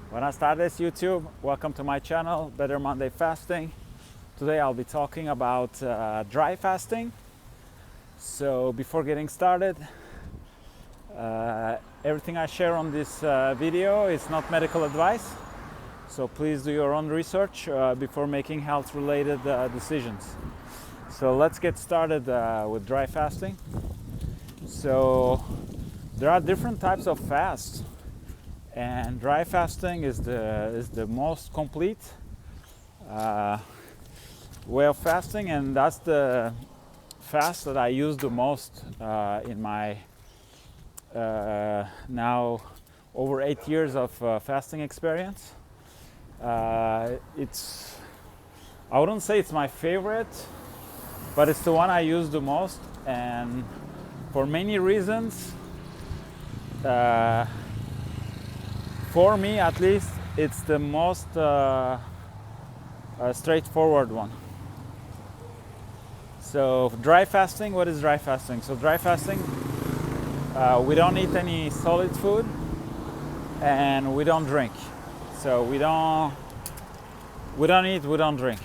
Buenas tardes, YouTube. Welcome to my channel, Better Monday Fasting. Today I'll be talking about dry fasting. So before getting started, everything I share on this video is not medical advice. So please do your own research before making health-related decisions. So let's get started with dry fasting. So there are different types of fasts, and dry fasting is the most complete way of fasting, and that's the fast that I use the most in my now over 8 years of fasting experience. I wouldn't say it's my favorite, but it's the one I use the most, and for many reasons. For me, at least, it's the most straightforward one. So dry fasting, what is dry fasting? So dry fasting, we don't eat any solid food and we don't drink. So we don't eat, we don't drink.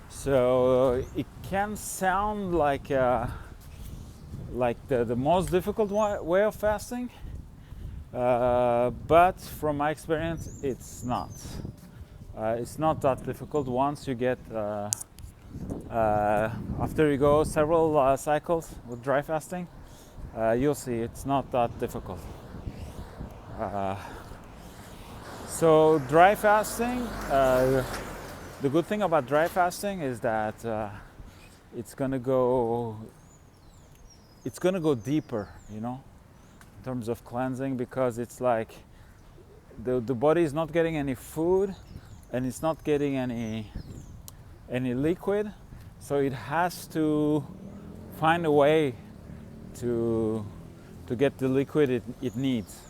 So it can sound like the most difficult way of fasting, but from my experience, it's not. It's not that difficult once you get after you go several cycles with dry fasting. You'll see it's not that difficult. So dry fasting, the good thing about dry fasting is that it's gonna go deeper, in terms of cleansing, because it's like the body is not getting any food and it's not getting any liquid, so it has to find a way to get the liquid it needs.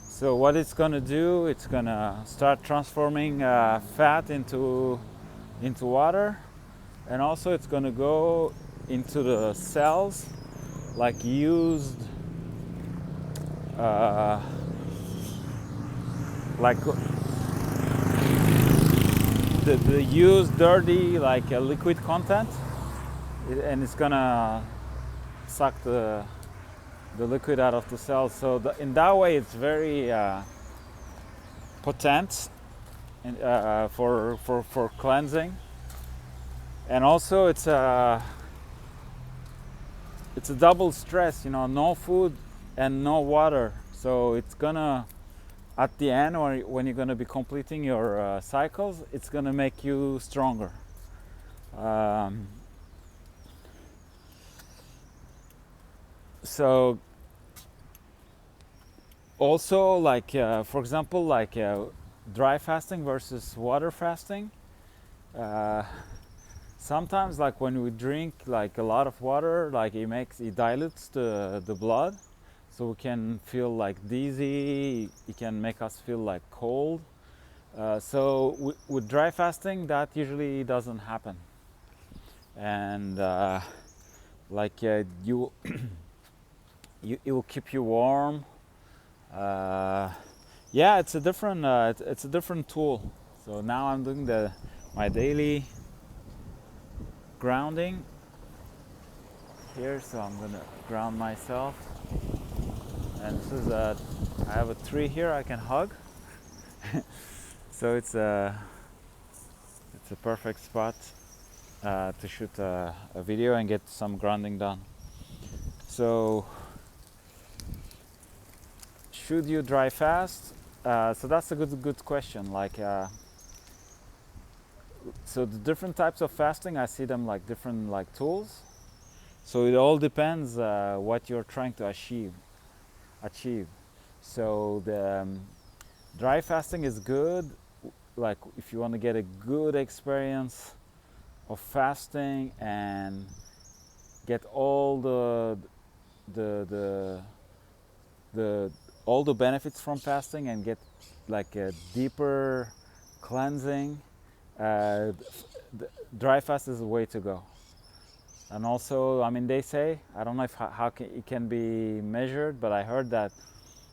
So what it's gonna do, it's gonna start transforming fat into water, and also it's gonna go into the cells, like used like the used dirty liquid content, and it's gonna suck the liquid out of the cells. So in that way it's very potent for cleansing, and also it's a double stress, no food and no water. So it's gonna, at the end, or when you're gonna be completing your cycles, it's gonna make you stronger. So also, for example, dry fasting versus water fasting. Sometimes, when we drink a lot of water, it dilutes the blood, so we can feel dizzy. It can make us feel cold. So with dry fasting, that usually doesn't happen, and you it will keep you warm. Yeah, it's a different tool. So now I'm doing my daily grounding here, so I'm gonna ground myself, and this is I have a tree here I can hug. So it's a perfect spot to shoot a video and get some grounding done. So should you dry fast? So that's a good question. So the different types of fasting, I see them like different tools. So it all depends what you're trying to achieve. So the dry fasting is good, if you want to get a good experience of fasting and get all the all the benefits from fasting, and get a deeper cleansing. Dry fast is the way to go. And also, they say, I don't know if it can be measured, but I heard that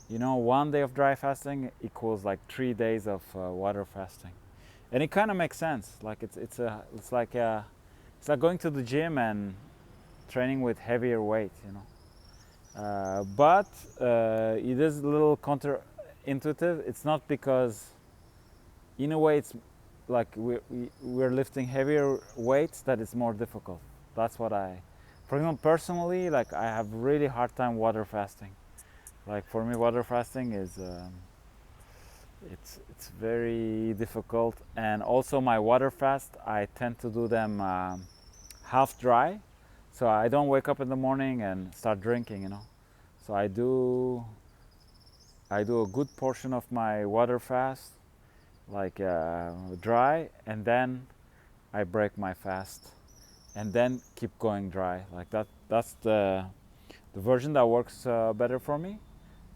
1 day of dry fasting equals like 3 days of water fasting, and it kind of makes sense. Like it's like going to the gym and training with heavier weight, but it is a little counterintuitive. It's not because, in a way, it's like we're lifting heavier weights that it's more difficult. That's what for example, personally, like I have really hard time water fasting. Like for me, water fasting is it's very difficult, and also my water fast, I tend to do them half dry, so I don't wake up in the morning and start drinking. So I do a good portion of my water fast like dry, and then I break my fast and then keep going dry like that. That's the version that works better for me,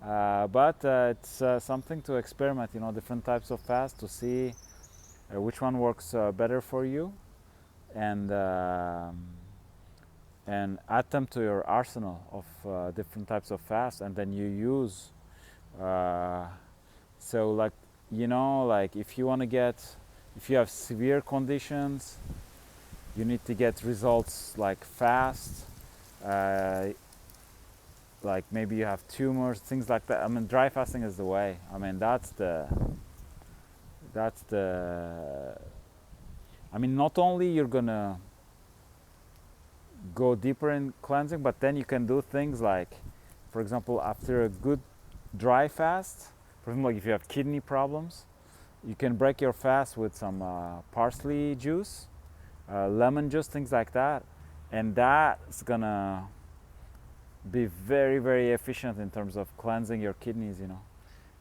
but it's something to experiment, different types of fast to see which one works better for you, and add them to your arsenal of different types of fast, and then you use so like like if you have severe conditions, you need to get results like fast, like maybe you have tumors, things like that. I mean, dry fasting is the way. I mean, that's the I mean, not only you're gonna go deeper in cleansing, but then you can do things like, for example, after a good dry fast, for example, like if you have kidney problems, you can break your fast with some parsley juice, lemon juice, things like that, and that's gonna be very, very efficient in terms of cleansing your kidneys,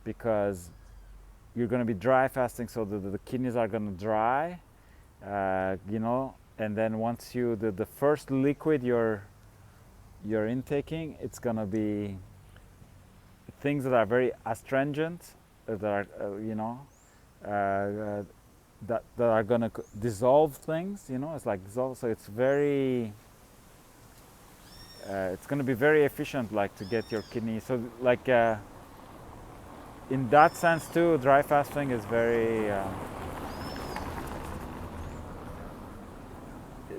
because you're gonna be dry fasting, so the kidneys are gonna dry, and then once the first liquid you're intaking, it's gonna be things that are very astringent, that are that are gonna dissolve things. It's like dissolve, so it's very it's gonna be very efficient, like to get your kidney. So like in that sense too, dry fasting is very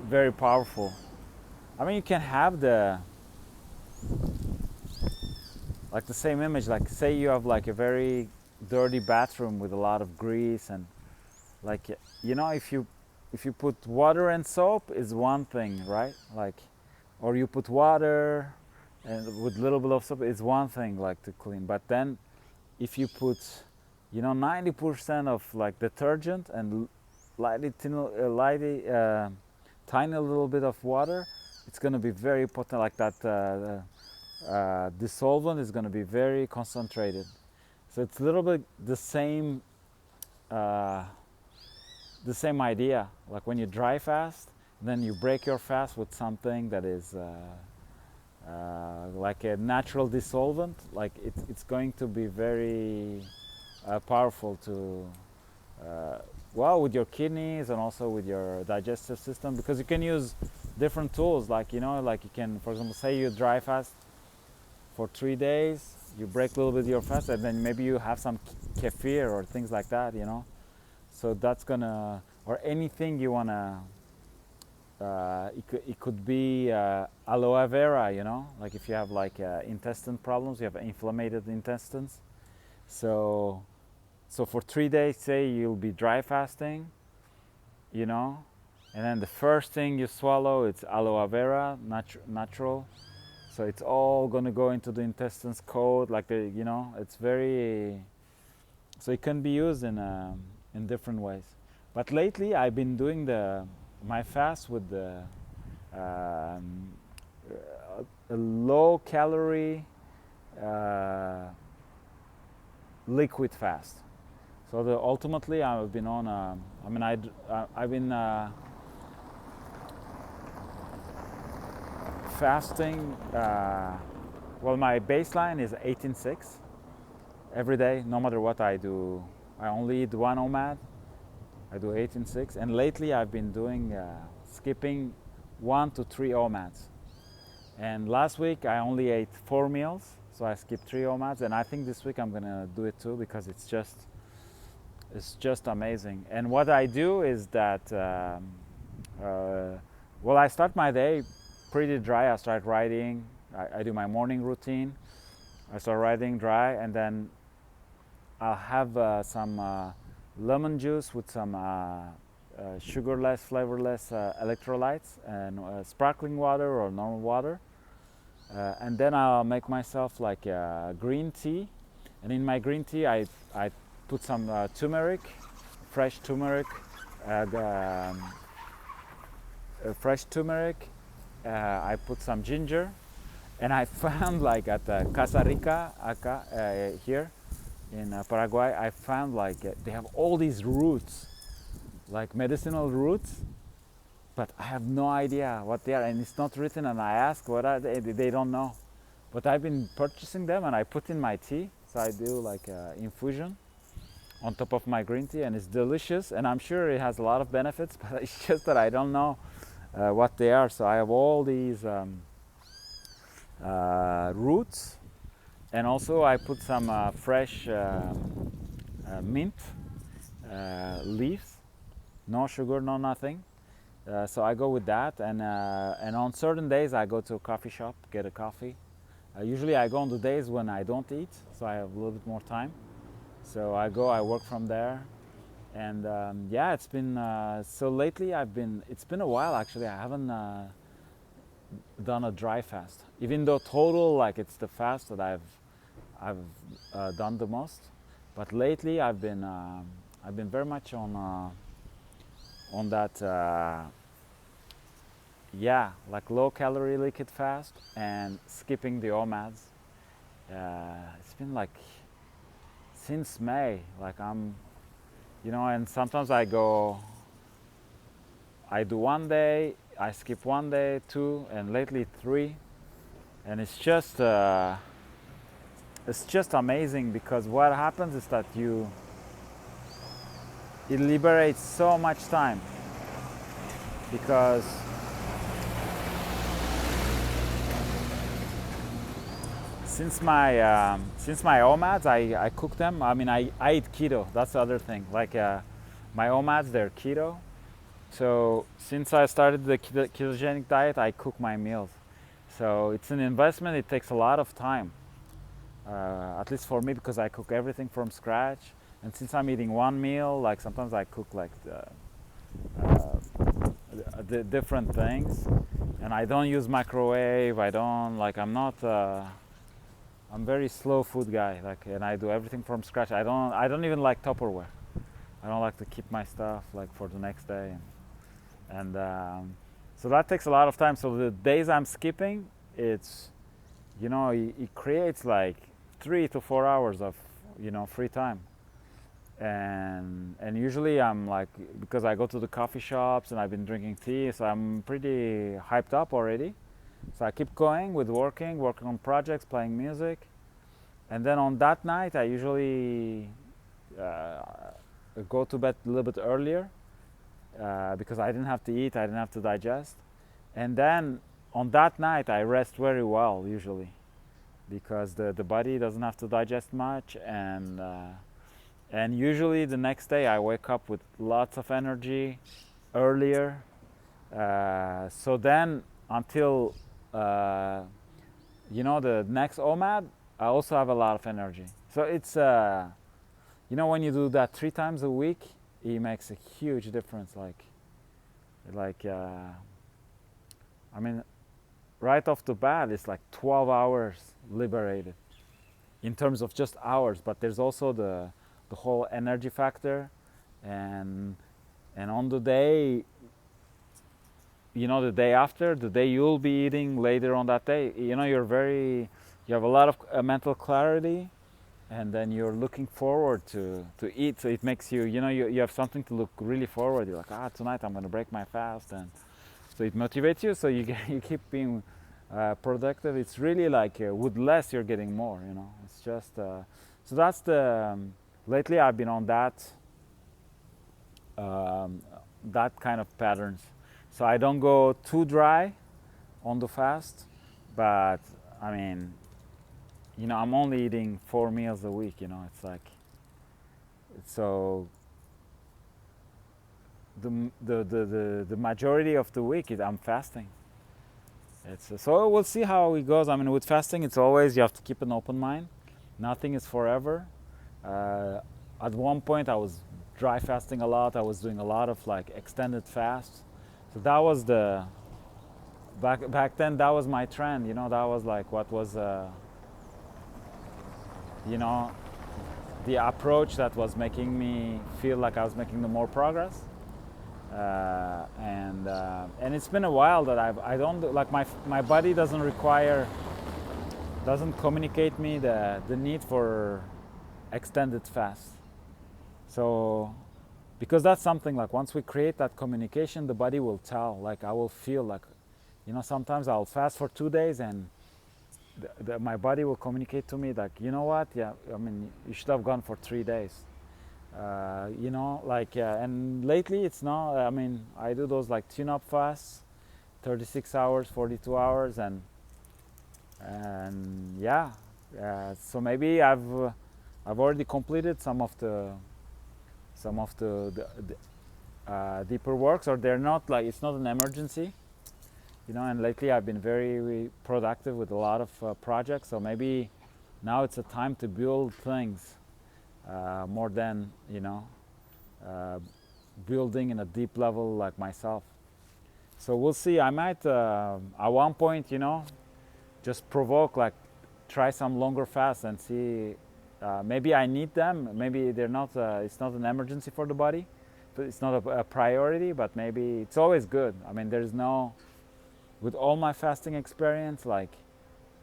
very powerful. I mean, you can have the same image, like say you have like a very dirty bathroom with a lot of grease, and like if you put water and soap is one thing, right? Like, or you put water and with a little bit of soap is one thing, like to clean. But then if you put 90% of like detergent and tiny little bit of water, it's going to be very potent, like that dissolvent is going to be very concentrated. So it's a little bit the same idea. Like when you dry fast, then you break your fast with something that is like a natural dissolvent. Like it's going to be very powerful to with your kidneys and also with your digestive system, because you can use different tools. Like like you can, for example, say you dry fast for 3 days, you break a little bit of your fast, and then maybe you have some kefir or things like that, so that's gonna, or anything you wanna, it could be aloe vera, like if you have like intestine problems, you have inflamed intestines, so for 3 days, say you'll be dry fasting, and then the first thing you swallow, it's aloe vera, natural. So it's all gonna go into the intestines cold, like it's very. So it can be used in different ways. But lately, I've been doing my fast with a low calorie liquid fast. So ultimately, I've been on. I've been fasting. Well, my baseline is 18:6 every day, no matter what I do. I only eat one OMAD. I do 18:6, and lately I've been doing skipping 1 to 3 OMADs. And last week I only ate 4 meals, So I skip 3 OMADs, and I think this week I'm gonna do it too because it's just amazing. And what I do is that well, I start my day pretty dry. I start writing. I do my morning routine. I start writing dry, and then I'll have some lemon juice with some sugarless, flavorless electrolytes and sparkling water or normal water. And then I'll make myself like a green tea. And in my green tea, I put some turmeric, fresh turmeric, fresh turmeric. I put some ginger, and I found like at Casa Rica here in Paraguay, I found like they have all these roots, like medicinal roots, but I have no idea what they are, and it's not written. And I ask what are they don't know. But I've been purchasing them, and I put in my tea. So I do like infusion on top of my green tea, and it's delicious. And I'm sure it has a lot of benefits, but it's just that I don't know what they are. So I have all these roots, and also I put some fresh mint leaves, no sugar, no nothing. So I go with that, and on certain days I go to a coffee shop, get a coffee. Usually I go on the days when I don't eat, so I have a little bit more time. So I go, I work from there, and yeah, it's been so lately. It's been a while actually. I haven't done a dry fast, even though total like it's the fast that I've done the most. But lately I've been very much on that. Yeah, like low calorie liquid fast and skipping the OMADs. It's been like since May, like and sometimes I do one day, I skip one day, 2, and lately 3, and it's just amazing because what happens is that it liberates so much time because since my OMADs, I cook them. I mean, I eat keto. That's the other thing. Like my OMADs, they're keto. So since I started the ketogenic diet, I cook my meals. So it's an investment. It takes a lot of time, at least for me, because I cook everything from scratch. And since I'm eating one meal, like sometimes I cook like the different things, and I don't use microwave. I don't like. I'm very slow food guy, like, and I do everything from scratch. I don't even like Tupperware. I don't like to keep my stuff like for the next day, and so that takes a lot of time. So the days I'm skipping, it creates like 3 to 4 hours of free time, and usually I'm like, because I go to the coffee shops and I've been drinking tea, so I'm pretty hyped up already. So I keep going with working on projects, playing music, and then on that night I usually go to bed a little bit earlier because I didn't have to eat, I didn't have to digest, and then on that night I rest very well usually because the body doesn't have to digest much, and usually the next day I wake up with lots of energy earlier. So then until the next OMAD, I also have a lot of energy. So it's when you do that 3 times a week, it makes a huge difference. I mean, right off the bat, it's like 12 hours liberated in terms of just hours. But there's also the whole energy factor, and on the day, the day after, the day you'll be eating later on that day, you have a lot of mental clarity, and then you're looking forward to eat. So it makes you have something to look really forward. You're like, tonight I'm going to break my fast, and so it motivates you. So you keep being productive. It's really like with less you're getting more. It's just so that's the lately I've been on that kind of patterns. So I don't go too dry on the fast, but I mean, you know, I'm only eating 4 meals a week, you know. It's like, so the majority of the week I'm fasting. So we'll see how it goes. I mean, with fasting, it's always, you have to keep an open mind. Nothing is forever. At one point I was dry fasting a lot. I was doing a lot of like extended fasts. So that was the, back then, that was my trend, you know. That was like what was, you know, the approach that was making me feel like I was making the more progress. And it's been a while that I don't do, like, my body doesn't communicate me the need for extended fast. So because that's something, like, once we create that communication, the body will tell. Like, I will feel like, you know, sometimes I'll fast for 2 days and my body will communicate to me like, you know what, yeah, I mean, you should have gone for 3 days. You know, like, and lately it's not, I mean, I do those like tune-up fasts, 36 hours, 42 hours, and yeah, so maybe I've already completed some of the deeper works, or they're not, like, it's not an emergency, you know. And lately I've been very productive with a lot of projects, so maybe now it's a time to build things, more than, you know, building in a deep level like myself. So we'll see. I might, at one point, you know, just provoke, like, try some longer fasts and see. Maybe I need them. Maybe they're not. It's not an emergency for the body, but it's not a priority. But maybe it's always good. I mean, there's no. With all my fasting experience, like,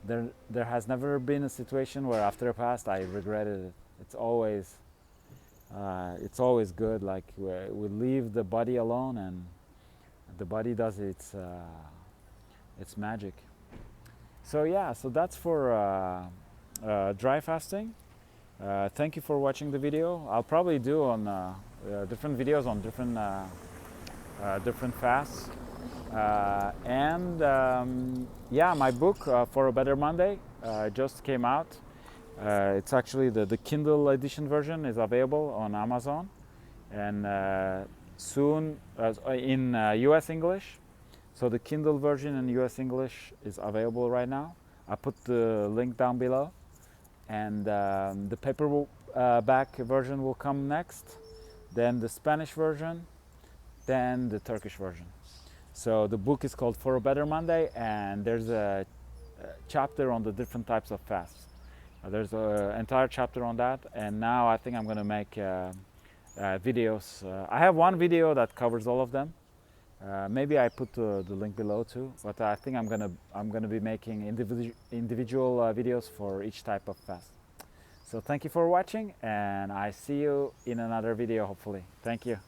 there has never been a situation where after a fast I regretted it. It's always good. Like, we leave the body alone, and the body does its magic. So yeah, so that's for dry fasting. Thank you for watching the video. I'll probably do on different videos on different fasts. Yeah, my book, For a Better Monday, just came out. It's actually the Kindle edition version is available on Amazon, and soon in US English. So the Kindle version in US English is available right now. I put the link down below, and the paperback version will come next, then the Spanish version, then the Turkish version. So the book is called For a Better Monday, and there's a chapter on the different types of fasts. There's an entire chapter on that, and now I think I'm going to make videos. I have one video that covers all of them. Maybe I put the link below too, but I think I'm gonna be making individual videos for each type of fast. So thank you for watching, and I see you in another video hopefully. Thank you.